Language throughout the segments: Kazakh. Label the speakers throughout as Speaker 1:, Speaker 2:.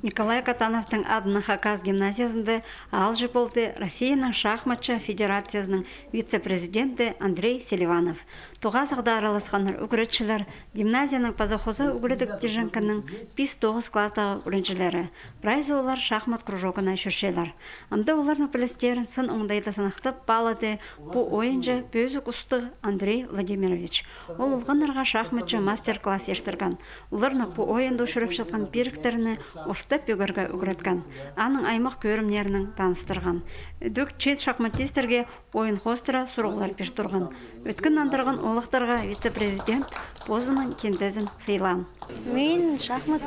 Speaker 1: Николай Катановтың адына Хакас гимназиясында алжы болды Россияның шахматшы федерациясының вице-президенті Андрей Селиванов. Тоғазықда араласқаныр үгіретшілер гимназияның пазахоза үгіредік деженкінің 5-9 кластағы үріншілері. Прайзы олар шахмат кружогына шүршелер. Амда олардың пілістерін сын оңдайды санақтып балады бұ ойынжы бөзік ұсты Андрей Владимирович. Ол ұлғанырға шахматшы мастер-класс ештірген. Оларны бұ ойынды үшіріп шыққан беріктеріні оштап бөгірге үгіреткен. Аның аймақ көрімнерінің таныстырған. Дөк чет шахматистерге ойын хостыра сұрғылар пеш тұрған. Өткен андырған олықтарға вице-президент позының кендезін сыйлан.
Speaker 2: Мен шахмат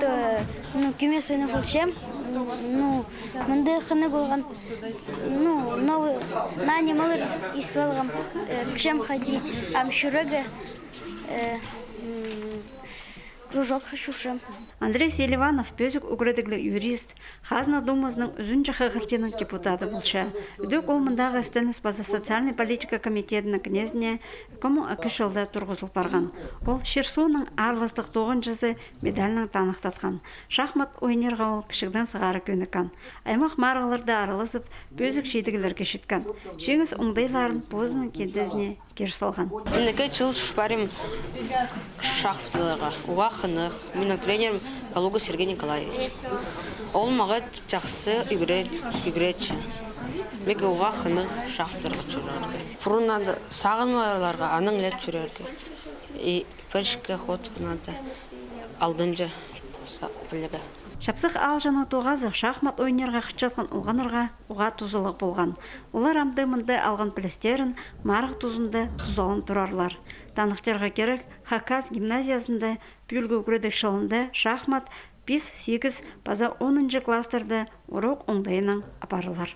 Speaker 2: кемес ойны болшам. Мынды қыны болған. Нане малыр естіп Бішем хади амшүрігі кружок хашушам.
Speaker 1: Андрей Селиванов бөзік үгіредіглі юрист, Хазна Думазның үзінші қағыртенің депутаты болша. Үдік ол мұндағы істініс база социальный политика комитетінің князіне кому акышылда тұрғызыл барған. Ол Шерсуның арлыстық 9-сы медалінің танықтатқан. Шахмат ойнерға ол кішігден сығары көнікан. Аймақ марғыларды аралысып, бөзік шейдігілер кешіткен. Жеңіс оңдайларын позының кендезіне кер салған.
Speaker 3: Менің тренерім Калуга Сергей Николаевич. Ол маған жақсы үгіретші. Меге оға қынық шақтырғы жүрерді. Фұрынады сағынмаларға аның лет жүрерді. Пәршіке қотқынады алдынжы білігі.
Speaker 1: Шапсық алжаны тоғазы шахмат ойнерға қытшатқан ұлғанырға ұға тұзылық болған. Олар амды-мынды алған пілістерін марық тұзында тұзалын тұрарлар. Танықтарға керек Хакас гимназиясында бүлгі үгіредік шылында шахмат 5-8 база 10-шы кластырды урок оңдайынан апарылар.